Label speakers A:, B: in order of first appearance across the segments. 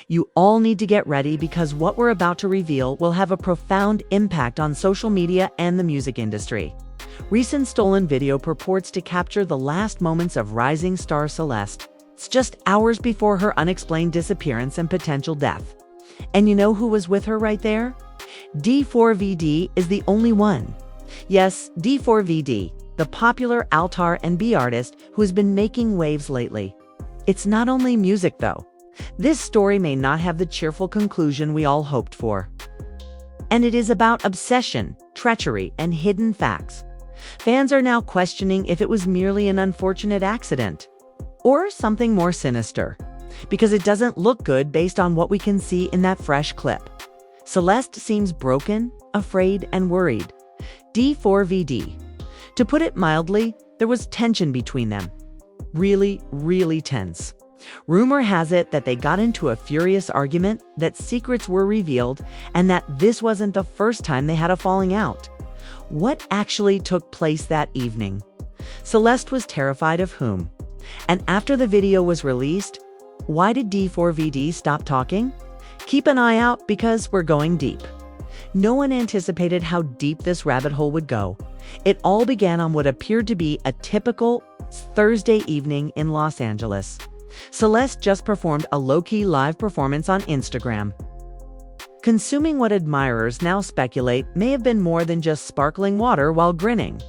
A: You all need to get ready because what we're about to reveal will have a profound impact on social media and the music industry. Recent stolen video purports to capture the last moments of rising star Celeste. It's just hours before her unexplained disappearance and potential death. And you know who was with her right there? D4vd is the only one. Yes, D4vd, the popular altar and B artist who has been making waves lately. It's not only music though. This story may not have the cheerful conclusion we all hoped for. And it is about obsession, treachery, and hidden facts. Fans are now questioning if it was merely an unfortunate accident or something more sinister, because it doesn't look good based on what we can see in that fresh clip. Celeste seems broken, afraid, and worried. D4vd. To put it mildly, there was tension between them. Really tense. Rumor has it that they got into a furious argument, that secrets were revealed, and that this wasn't the first time they had a falling out. What actually took place that evening? Celeste was terrified of whom? And after the video was released, why did D4vd stop talking? Keep an eye out because we're going deep. No one anticipated how deep this rabbit hole would go. It all began on what appeared to be a typical Thursday evening in Los Angeles. Celeste just performed a low-key live performance on Instagram, consuming what admirers now speculate may have been more than just sparkling water while grinning,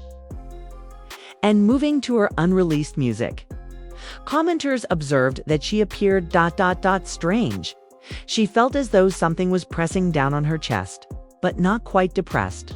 A: and moving to her unreleased music. Commenters observed that she appeared strange. She felt as though something was pressing down on her chest, but not quite depressed.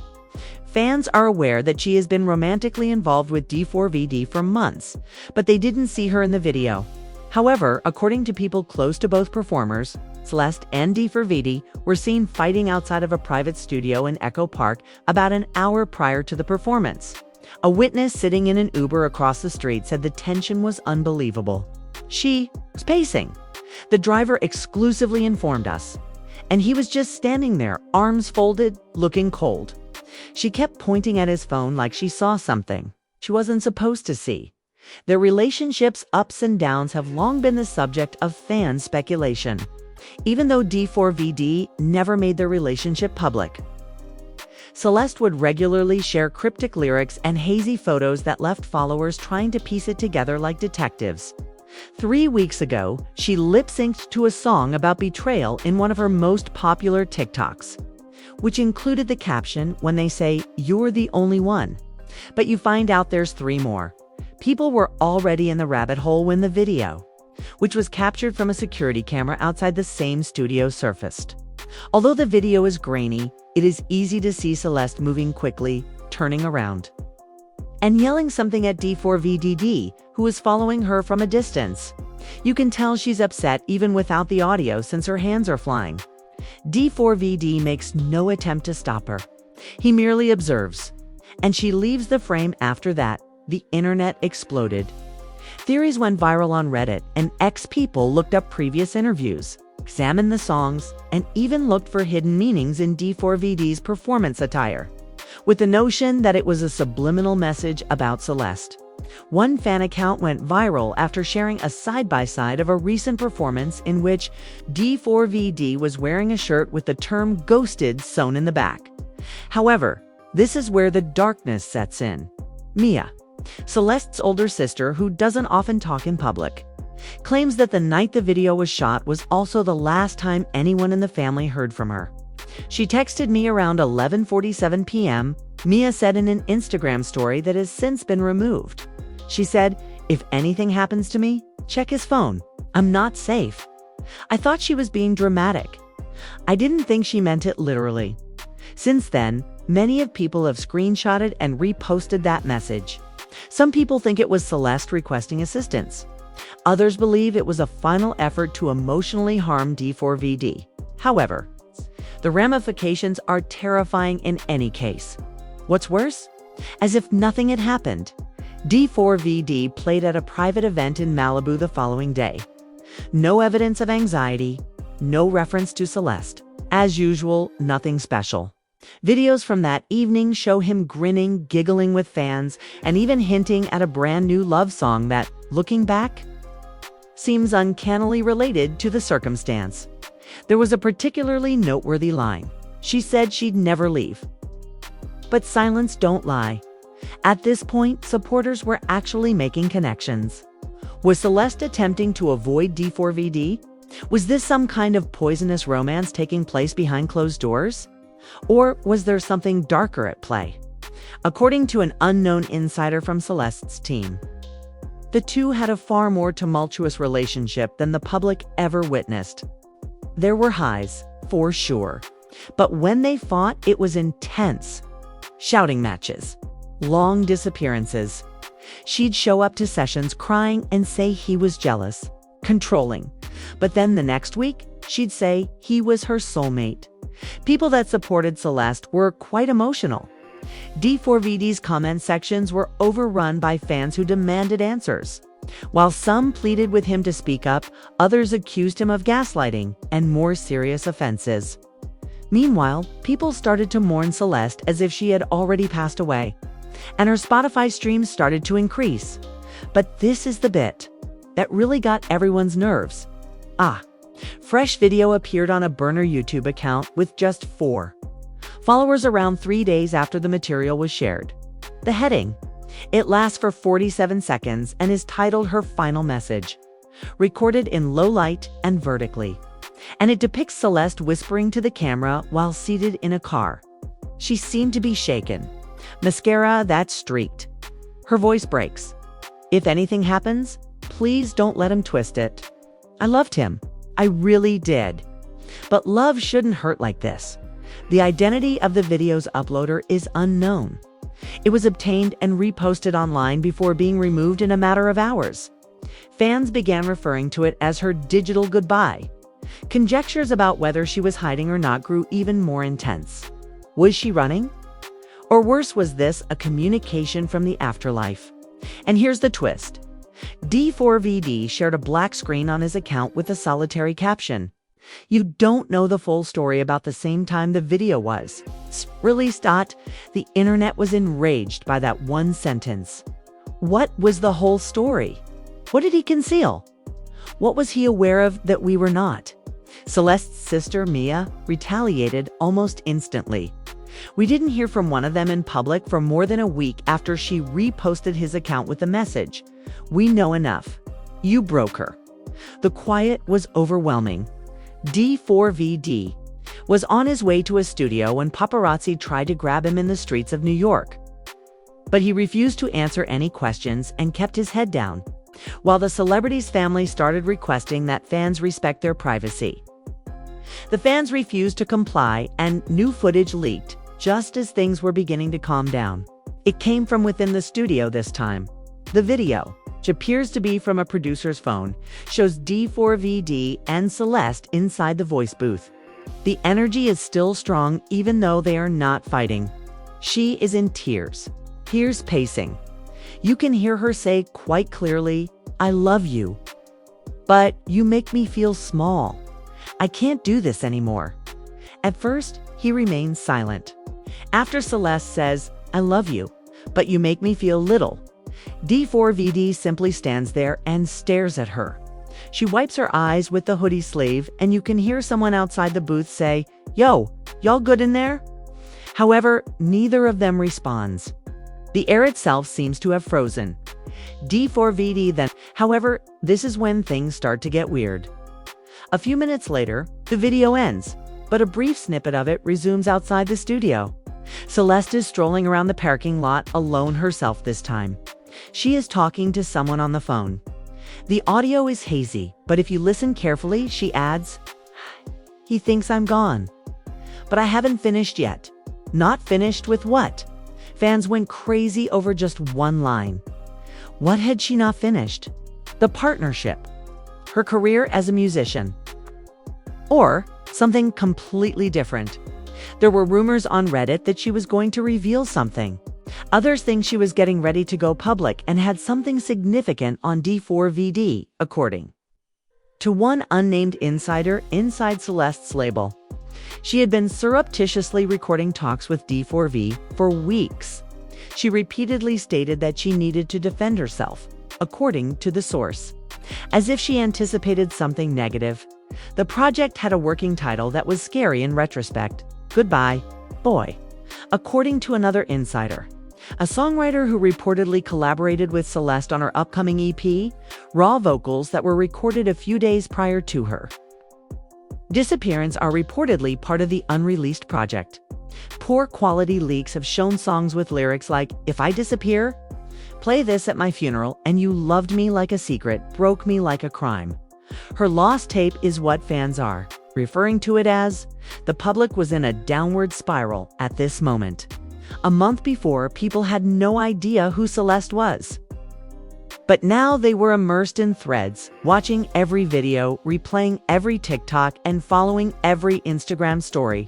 A: Fans are aware that she has been romantically involved with D4vd for months, but they didn't see her in the video. However, according to people close to both performers, Celeste and D4vd were seen fighting outside of a private studio in Echo Park about an hour prior to the performance. A witness sitting in an Uber across the street said the tension was unbelievable. She was pacing. The driver exclusively informed us, and he was just standing there, arms folded, looking cold. She kept pointing at his phone like she saw something she wasn't supposed to see. Their relationship's ups and downs have long been the subject of fan speculation, even though D4vd never made their relationship public. Celeste would regularly share cryptic lyrics and hazy photos that left followers trying to piece it together like detectives. 3 weeks ago, she lip-synced to a song about betrayal in one of her most popular TikToks, which included the caption, "When they say, you're the only one." But you find out there's 3 more. People were already in the rabbit hole when the video, which was captured from a security camera outside the same studio, surfaced. Although the video is grainy, it is easy to see Celeste moving quickly, turning around, and yelling something at D4vd, who is following her from a distance. You can tell she's upset even without the audio since her hands are flying. D4vd makes no attempt to stop her. He merely observes, and she leaves the frame. After that, the internet exploded. Theories went viral on Reddit, and people looked up previous interviews, examined the songs, and even looked for hidden meanings in D4vd's performance attire, with the notion that it was a subliminal message about Celeste. One fan account went viral after sharing a side-by-side of a recent performance in which D4vd was wearing a shirt with the term "ghosted" sewn in the back. However, this is where the darkness sets in. Mia, Celeste's older sister, who doesn't often talk in public, claims that the night the video was shot was also the last time anyone in the family heard from her. She texted me around 11:47 p.m., Mia said in an Instagram story that has since been removed. She said, "If anything happens to me, check his phone. I'm not safe." I thought she was being dramatic. I didn't think she meant it literally. Since then, many of people have screenshotted and reposted that message. Some people think it was Celeste requesting assistance. Others believe it was a final effort to emotionally harm D4vd. However, the ramifications are terrifying in any case. What's worse? As if nothing had happened, D4vd played at a private event in Malibu the following day. No evidence of anxiety, no reference to Celeste. As usual, nothing special. Videos from that evening show him grinning, giggling with fans, and even hinting at a brand new love song that, looking back, seems uncannily related to the circumstance. There was a particularly noteworthy line. She said she'd never leave. But silence don't lie. At this point, supporters were actually making connections. Was Celeste attempting to avoid D4vd? Was this some kind of poisonous romance taking place behind closed doors? Or was there something darker at play? According to an unknown insider from Celeste's team, the two had a far more tumultuous relationship than the public ever witnessed. There were highs, for sure, but when they fought, it was intense. Shouting matches, long disappearances. She'd show up to sessions crying and say he was jealous, controlling. But then the next week, she'd say he was her soulmate. People that supported Celeste were quite emotional. D4vd's comment sections were overrun by fans who demanded answers. While some pleaded with him to speak up, others accused him of gaslighting and more serious offenses. Meanwhile, people started to mourn Celeste as if she had already passed away, and her Spotify streams started to increase. But this is the bit that really got everyone's nerves. Fresh video appeared on a burner YouTube account with just 4 followers around 3 days after the material was shared. The heading: it lasts for 47 seconds and is titled Her Final Message, recorded in low light and vertically. And it depicts Celeste whispering to the camera while seated in a car. She seemed to be shaken. Mascara that's streaked. Her voice breaks. If anything happens, please don't let him twist it. I loved him. I really did. But love shouldn't hurt like this. The identity of the video's uploader is unknown. It was obtained and reposted online before being removed in a matter of hours. Fans began referring to it as her digital goodbye. Conjectures about whether she was hiding or not grew even more intense. Was she running? Or worse, was this a communication from the afterlife? And here's the twist. D4vd shared a black screen on his account with a solitary caption. You don't know the full story about the same time the video was released. The internet was enraged by that one sentence. What was the whole story? What did he conceal? What was he aware of that we were not? Celeste's sister, Mia, retaliated almost instantly. We didn't hear from one of them in public for more than a week after she reposted his account with the message, "We know enough. You broke her." The quiet was overwhelming. D4vd was on his way to a studio when paparazzi tried to grab him in the streets of New York. But he refused to answer any questions and kept his head down, while the celebrity's family started requesting that fans respect their privacy. The fans refused to comply, and new footage leaked just as things were beginning to calm down. It came from within the studio this time. The video, which appears to be from a producer's phone, shows D4vd and Celeste inside the voice booth. The energy is still strong even though they are not fighting. She is in tears. Here's pacing. You can hear her say quite clearly, "I love you, but you make me feel small. I can't do this anymore." At first, he remains silent. After Celeste says, "I love you, but you make me feel little," D4vd simply stands there and stares at her. She wipes her eyes with the hoodie sleeve, and you can hear someone outside the booth say, "Yo, y'all good in there?" However, neither of them responds. The air itself seems to have frozen. D4vd then, however, this is when things start to get weird. A few minutes later, the video ends, but a brief snippet of it resumes outside the studio. Celeste is strolling around the parking lot alone herself this time. She is talking to someone on the phone. The audio is hazy, but if you listen carefully, she adds, "He thinks I'm gone. But I haven't finished yet." Not finished with what? Fans went crazy over just one line. What had she not finished? The partnership? Her career as a musician? Or something completely different? There were rumors on Reddit that she was going to reveal something. Others think she was getting ready to go public and had something significant on D4vd, according to one unnamed insider inside Celeste's label. She had been surreptitiously recording talks with D4v for weeks. She repeatedly stated that she needed to defend herself, according to the source, as if she anticipated something negative. The project had a working title that was scary in retrospect: Goodbye, Boy. According to another insider, a songwriter who reportedly collaborated with Celeste on her upcoming EP, raw vocals that were recorded a few days prior to her disappearance are reportedly part of the unreleased project. Poor quality leaks have shown songs with lyrics like, "If I disappear, play this at my funeral, and you loved me like a secret, broke me like a crime." Her lost tape is what fans are referring to it as. The public was in a downward spiral at this moment. A month before, people had no idea who Celeste was. But now they were immersed in threads, watching every video, replaying every TikTok, and following every Instagram story.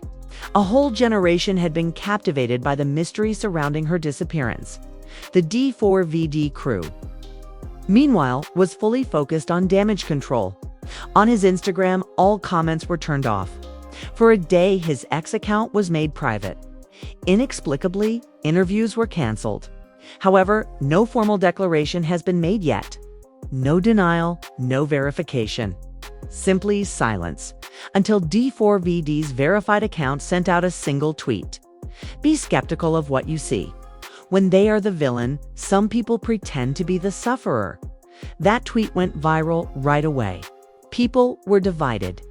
A: A whole generation had been captivated by the mystery surrounding her disappearance. The D4vd crew, meanwhile, was fully focused on damage control. On his Instagram, all comments were turned off. For a day, his X account was made private. Inexplicably, interviews were canceled. However, no formal declaration has been made yet. No denial, no verification. Simply silence, until D4vd's verified account sent out a single tweet. Be skeptical of what you see. When they are the villain, some people pretend to be the sufferer. That tweet went viral right away. People were divided.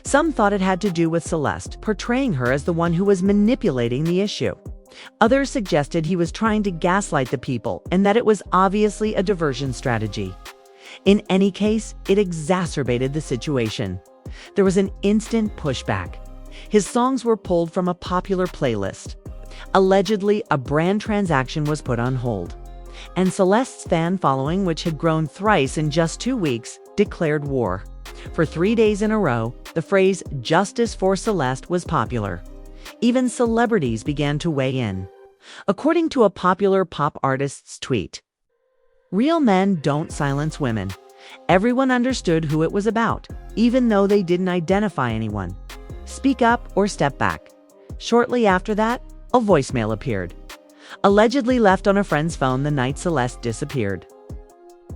A: Some thought it had to do with Celeste, portraying her as the one who was manipulating the issue. Others suggested he was trying to gaslight the people and that it was obviously a diversion strategy. In any case, it exacerbated the situation. There was an instant pushback. His songs were pulled from a popular playlist. Allegedly, a brand transaction was put on hold. And Celeste's fan following, which had grown thrice in just 2 weeks, declared war. For 3 days in a row, the phrase "Justice for Celeste" was popular. Even celebrities began to weigh in. According to a popular pop artist's tweet, "Real men don't silence women." Everyone understood who it was about, even though they didn't identify anyone. Speak up or step back. Shortly after that, a voicemail appeared, allegedly left on a friend's phone the night Celeste disappeared.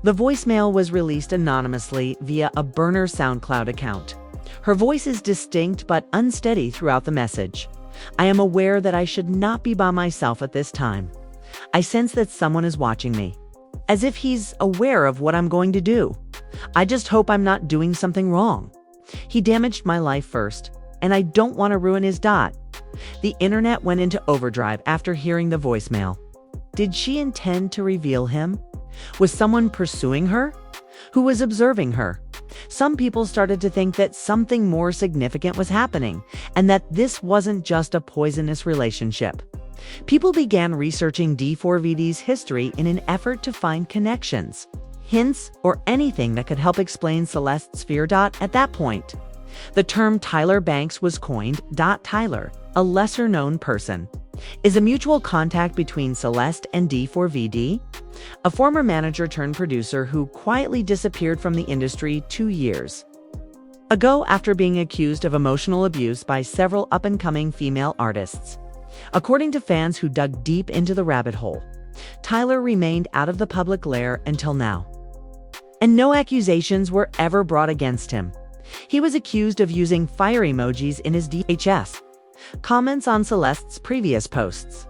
A: The voicemail was released anonymously via a burner SoundCloud account. Her voice is distinct but unsteady throughout the message. "I am aware that I should not be by myself at this time. I sense that someone is watching me, as if he's aware of what I'm going to do. I just hope I'm not doing something wrong. He damaged my life first, and I don't want to ruin his dot." The internet went into overdrive after hearing the voicemail. Did she intend to reveal him? Was someone pursuing her? Who was observing her? Some people started to think that something more significant was happening, and that this wasn't just a poisonous relationship. People began researching D4vd's history in an effort to find connections, hints, or anything that could help explain Celeste's fear. At that point, the term Tyler Banks was coined. Tyler, a lesser-known person, is a mutual contact between Celeste and D4vd, a former manager turned producer who quietly disappeared from the industry 2 years ago after being accused of emotional abuse by several up-and-coming female artists. According to fans who dug deep into the rabbit hole, Tyler remained out of the public glare until now, and no accusations were ever brought against him. He was accused of using fire emojis in his DHS comments on Celeste's previous posts.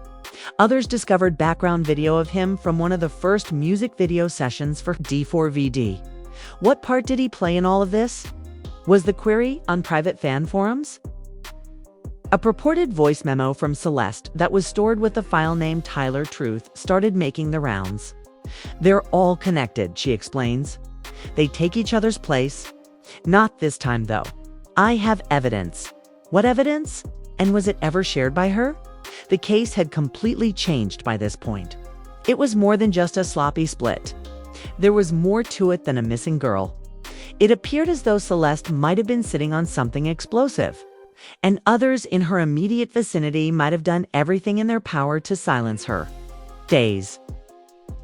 A: Others discovered background video of him from one of the first music video sessions for D4vd. What part did he play in all of this? Was the query on private fan forums? A purported voice memo from Celeste that was stored with the file name Tyler Truth started making the rounds. "They're all connected," she explains. "They take each other's place. Not this time, though. I have evidence." What evidence? And was it ever shared by her? The case had completely changed by this point. It was more than just a sloppy split. There was more to it than a missing girl. It appeared as though Celeste might have been sitting on something explosive, and others in her immediate vicinity might have done everything in their power to silence her. Days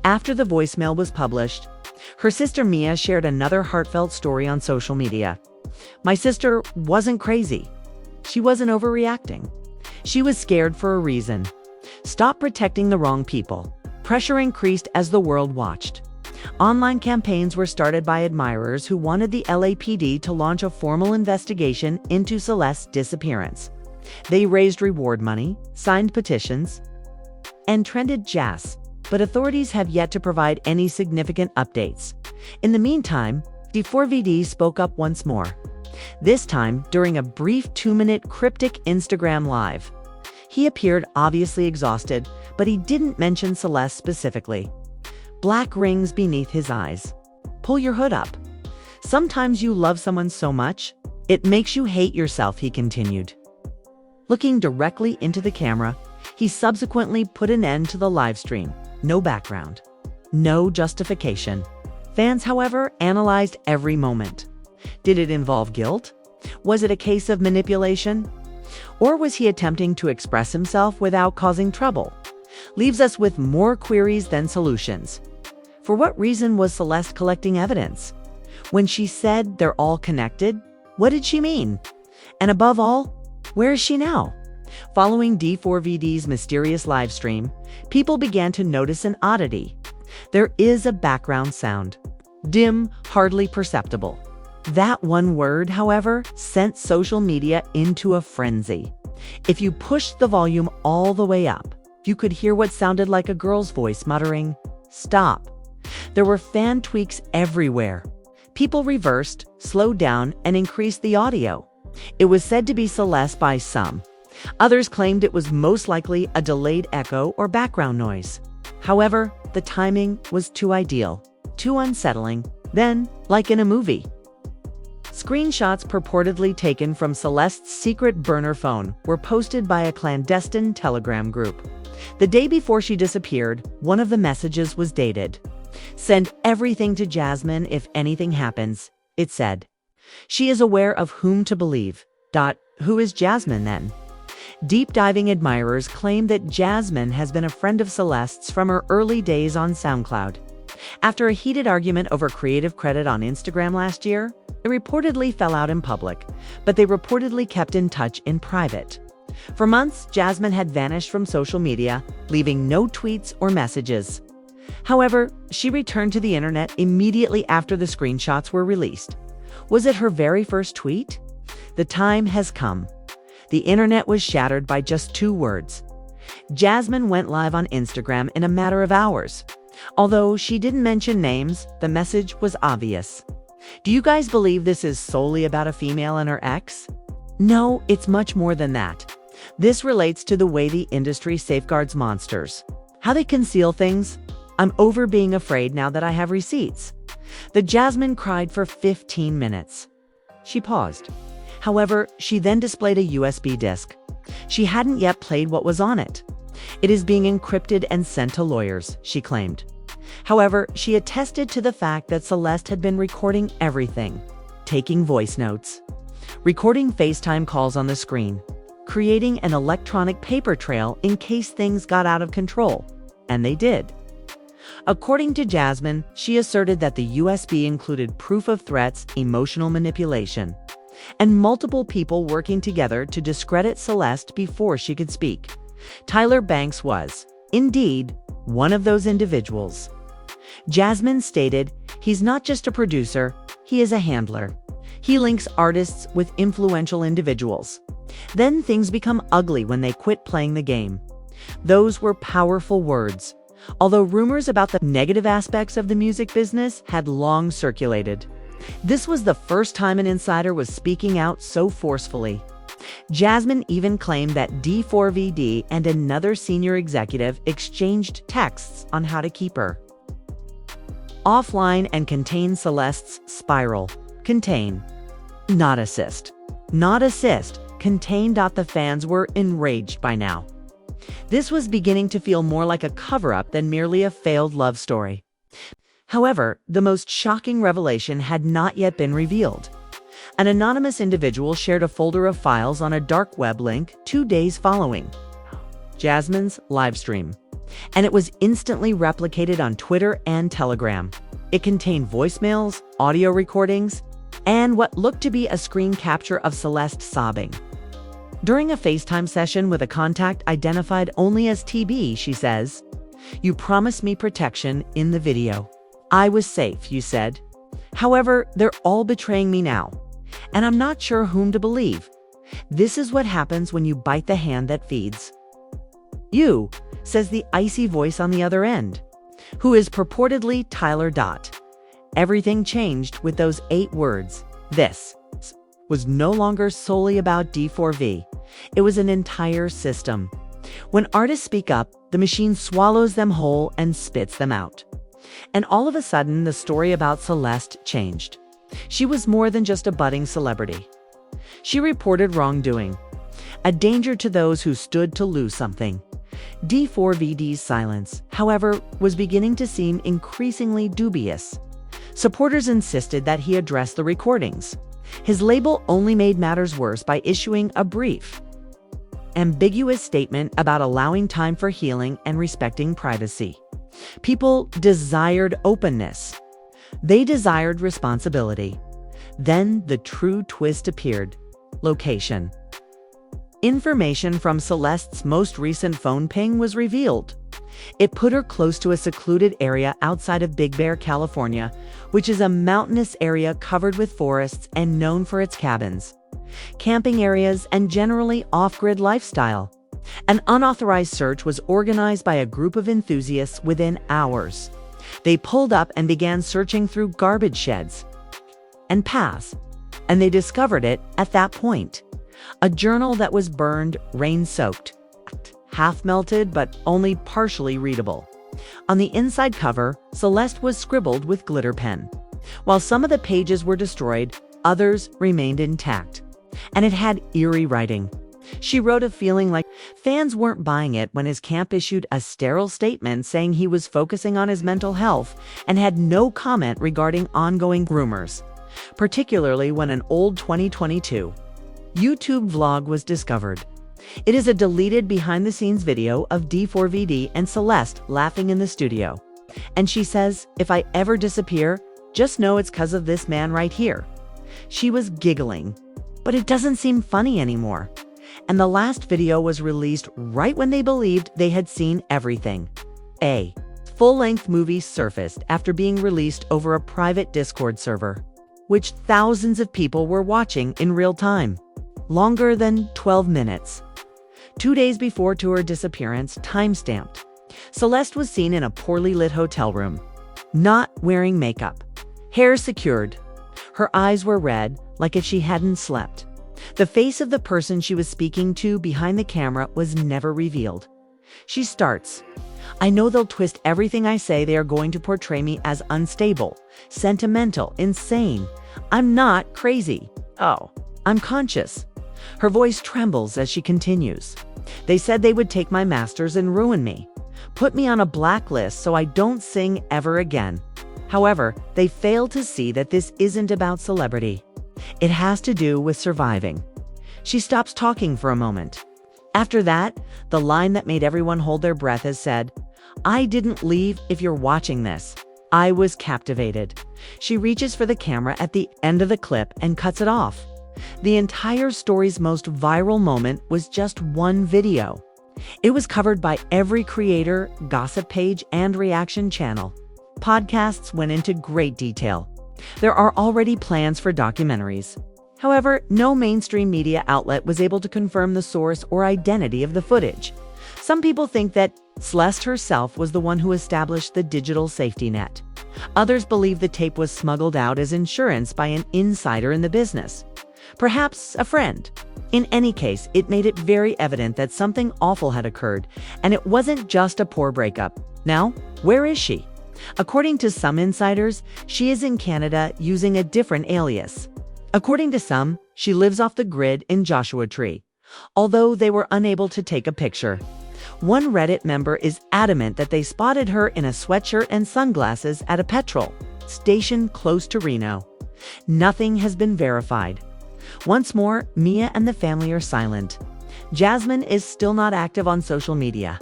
A: after the voicemail was published, her sister Mia shared another heartfelt story on social media. "My sister wasn't crazy. She wasn't overreacting. She was scared for a reason. Stop protecting the wrong people." Pressure increased as the world watched. Online campaigns were started by admirers who wanted the LAPD to launch a formal investigation into Celeste's disappearance. They raised reward money, signed petitions, and trended jazz, but authorities have yet to provide any significant updates. In the meantime, D4vd spoke up once more, this time during a brief 2-minute cryptic Instagram live. He appeared obviously exhausted, but he didn't mention Celeste specifically. Black rings beneath his eyes. Pull your hood up. Sometimes you love someone so much, it makes you hate yourself, he continued. Looking directly into the camera, he subsequently put an end to the live stream. No background. No justification. Fans, however, analyzed every moment. Did it involve guilt? Was it a case of manipulation? Or was he attempting to express himself without causing trouble? Leaves us with more queries than solutions. For what reason was Celeste collecting evidence? When she said they're all connected, what did she mean? And above all, where is she now? Following D4vd's mysterious live stream, people began to notice an oddity. There is a background sound. Dim, hardly perceptible. That one word, however, sent social media into a frenzy. If you pushed the volume all the way up, you could hear what sounded like a girl's voice muttering, "Stop." There were fan tweaks everywhere. People reversed, slowed down, and increased the audio. It was said to be Celeste by some. Others claimed it was most likely a delayed echo or background noise. However, the timing was too ideal, too unsettling. Then, like in a movie, screenshots purportedly taken from Celeste's secret burner phone were posted by a clandestine Telegram group. The day before she disappeared, one of the messages was dated. "Send everything to Jasmine if anything happens," it said. She is aware of whom to believe. Who is Jasmine then? Deep-diving admirers claim that Jasmine has been a friend of Celeste's from her early days on SoundCloud. After a heated argument over creative credit on Instagram last year, it reportedly fell out in public, but they reportedly kept in touch in private. For months, Jasmine had vanished from social media, leaving no tweets or messages. However, she returned to the internet immediately after the screenshots were released. Was it her very first tweet? The time has come. The internet was shattered by just 2 words. Jasmine went live on Instagram in a matter of hours. Although she didn't mention names, the message was obvious. Do you guys believe this is solely about a female and her ex? No, it's much more than that. This relates to the way the industry safeguards monsters. How they conceal things. I'm over being afraid now that I have receipts. The Jasmine cried for 15 minutes. She paused. However, she then displayed a USB disk. She hadn't yet played what was on it. It is being encrypted and sent to lawyers, she claimed. However, she attested to the fact that Celeste had been recording everything, taking voice notes, recording FaceTime calls on the screen, creating an electronic paper trail in case things got out of control. And they did. According to Jasmine, she asserted that the USB included proof of threats, emotional manipulation, and multiple people working together to discredit Celeste before she could speak. Tyler Banks was, indeed, one of those individuals. Jasmine stated, "He's not just a producer, he is a handler. He links artists with influential individuals. Then things become ugly when they quit playing the game." Those were powerful words, although rumors about the negative aspects of the music business had long circulated. This was the first time an insider was speaking out so forcefully. Jasmine even claimed that D4vd and another senior executive exchanged texts on how to keep her offline and contain Celeste's spiral. Contain. Not assist. Not assist. Contain. The fans were enraged by now. This was beginning to feel more like a cover-up than merely a failed love story. However, the most shocking revelation had not yet been revealed. An anonymous individual shared a folder of files on a dark web link 2 days following Jasmine's livestream, and it was instantly replicated on Twitter and Telegram. It contained voicemails, audio recordings, and what looked to be a screen capture of Celeste sobbing. During a FaceTime session with a contact identified only as TB, she says, "You promised me protection in the video. I was safe, you said. However, they're all betraying me now, and I'm not sure whom to believe. This is what happens when you bite the hand that feeds you, says the icy voice on the other end, who is purportedly Tyler Dot. Everything changed with those 8 words. This was no longer solely about D4v. It was an entire system. When artists speak up, the machine swallows them whole and spits them out. And all of a sudden, the story about Celeste changed. She was more than just a budding celebrity. She reported wrongdoing, a danger to those who stood to lose something. D4vd's silence, however, was beginning to seem increasingly dubious. Supporters insisted that he address the recordings. His label only made matters worse by issuing a brief, ambiguous statement about allowing time for healing and respecting privacy. People desired openness. They desired responsibility. Then the true twist appeared: location. Information from Celeste's most recent phone ping was revealed. It put her close to a secluded area outside of Big Bear, California, which is a mountainous area covered with forests and known for its cabins, camping areas, and generally off-grid lifestyle. An unauthorized search was organized by a group of enthusiasts within hours. They pulled up and began searching through garbage sheds and paths, and they discovered it at that point. A journal that was burned, rain-soaked, half-melted but only partially readable. On the inside cover, Celeste was scribbled with glitter pen. While some of the pages were destroyed, others remained intact. And it had eerie writing. She wrote of feeling like fans weren't buying it when his camp issued a sterile statement saying he was focusing on his mental health and had no comment regarding ongoing rumors, particularly when an old 2022 YouTube vlog was discovered. It is a deleted behind-the-scenes video of D4vd and Celeste laughing in the studio. And she says, "If I ever disappear, just know it's 'cause of this man right here." She was giggling, but it doesn't seem funny anymore. And the last video was released right when they believed they had seen everything. A full-length movie surfaced after being released over a private Discord server, which thousands of people were watching in real time. Longer than 12 minutes. 2 days before her disappearance, time-stamped, Celeste was seen in a poorly lit hotel room, not wearing makeup, hair secured. Her eyes were red, like if she hadn't slept. The face of the person she was speaking to behind the camera was never revealed. She starts, "I know they'll twist everything I say. They are going to portray me as unstable, sentimental, insane. I'm not crazy. Oh, I'm conscious." Her voice trembles as she continues. "They said they would take my masters and ruin me, put me on a blacklist so I don't sing ever again. However, they fail to see that this isn't about celebrity. It has to do with surviving." She stops talking for a moment. After that, the line that made everyone hold their breath is said, "I didn't leave. If you're watching this, I was captivated." She reaches for the camera at the end of the clip and cuts it off. The entire story's most viral moment was just one video. It was covered by every creator, gossip page, and reaction channel. Podcasts went into great detail. There are already plans for documentaries. However, no mainstream media outlet was able to confirm the source or identity of the footage. Some people think that Celeste herself was the one who established the digital safety net. Others believe the tape was smuggled out as insurance by an insider in the business. Perhaps a friend. In any case, it made it very evident that something awful had occurred, and it wasn't just a poor breakup. Now, where is she? According to some insiders, she is in Canada using a different alias. According to some, she lives off the grid in Joshua Tree, although they were unable to take a picture. One Reddit member is adamant that they spotted her in a sweatshirt and sunglasses at a petrol station close to Reno. Nothing has been verified. Once more, Mia and the family are silent. Jasmine is still not active on social media.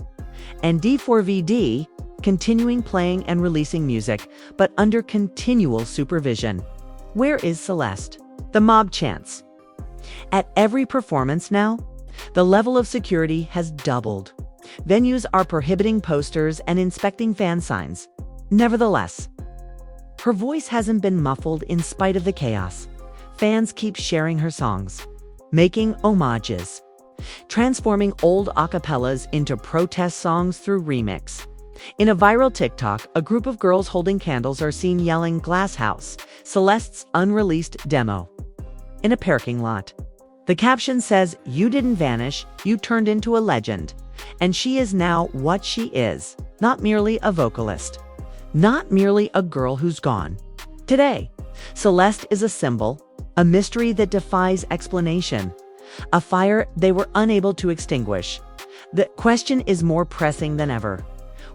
A: And D4vd continuing playing and releasing music, but under continual supervision. Where is Celeste? The mob chants. At every performance now, the level of security has doubled. Venues are prohibiting posters and inspecting fan signs. Nevertheless, Her voice hasn't been muffled in spite of the chaos. Fans keep sharing her songs, making homages, transforming old acapellas into protest songs through remix. In a viral TikTok, a group of girls holding candles are seen yelling "Glass House," Celeste's unreleased demo, in a parking lot. The caption says, "You didn't vanish, you turned into a legend, and she is now what she is, not merely a vocalist, not merely a girl who's gone." Today, Celeste is a symbol, a mystery that defies explanation, a fire they were unable to extinguish. The question is more pressing than ever.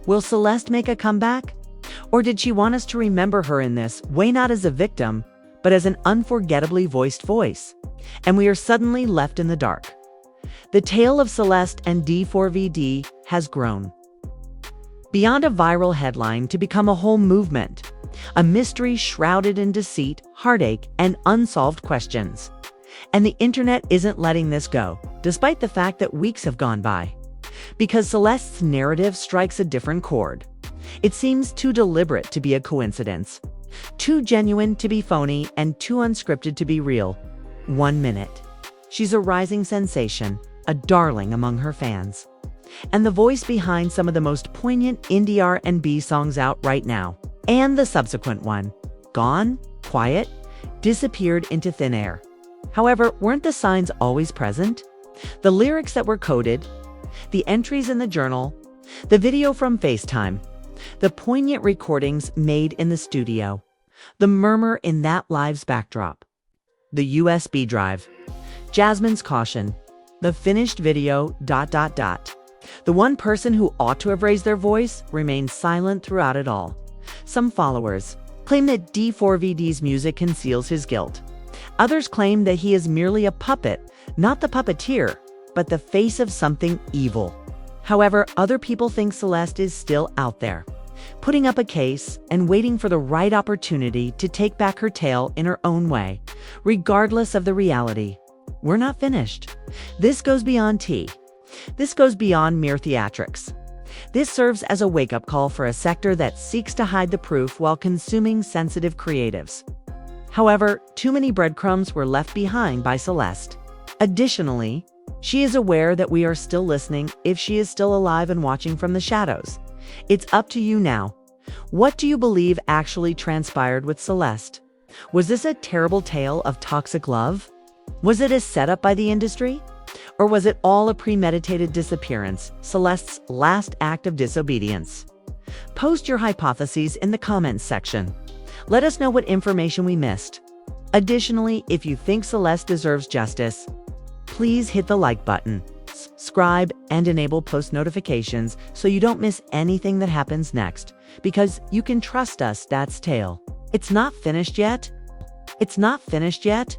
A: Will Celeste make a comeback? Or did she want us to remember her in this way, not as a victim, but as an unforgettably voiced voice? And we are suddenly left in the dark. The tale of Celeste and D4vd has grown beyond a viral headline to become a whole movement, a mystery shrouded in deceit, heartache, and unsolved questions. And the internet isn't letting this go, despite the fact that weeks have gone by. Because Celeste's narrative strikes a different chord. It seems too deliberate to be a coincidence, too genuine to be phony, and too unscripted to be real. 1 minute, she's a rising sensation, a darling among her fans, and the voice behind some of the most poignant indie R&B songs out right now. And the subsequent one, gone, quiet, disappeared into thin air. However, weren't the signs always present? The lyrics that were coded, the entries in the journal, the video from FaceTime, the poignant recordings made in the studio, the murmur in that live's backdrop, the USB drive, Jasmine's caution, the finished video, ... The one person who ought to have raised their voice remained silent throughout it all. Some followers claim that D4vd's music conceals his guilt. Others claim that he is merely a puppet, not the puppeteer, but the face of something evil. However, other people think Celeste is still out there, putting up a case and waiting for the right opportunity to take back her tale in her own way, regardless of the reality. We're not finished. This goes beyond tea. This goes beyond mere theatrics. This serves as a wake-up call for a sector that seeks to hide the proof while consuming sensitive creatives. However, too many breadcrumbs were left behind by Celeste. Additionally, she is aware that we are still listening if she is still alive and watching from the shadows. It's up to you now. What do you believe actually transpired with Celeste? Was this a terrible tale of toxic love? Was it a setup by the industry? Or was it all a premeditated disappearance, Celeste's last act of disobedience? Post your hypotheses in the comments section. Let us know what information we missed. Additionally, if you think Celeste deserves justice, please hit the like button, subscribe, and enable post notifications so you don't miss anything that happens next, because you can trust us, that's tale. It's not finished yet. It's not finished yet.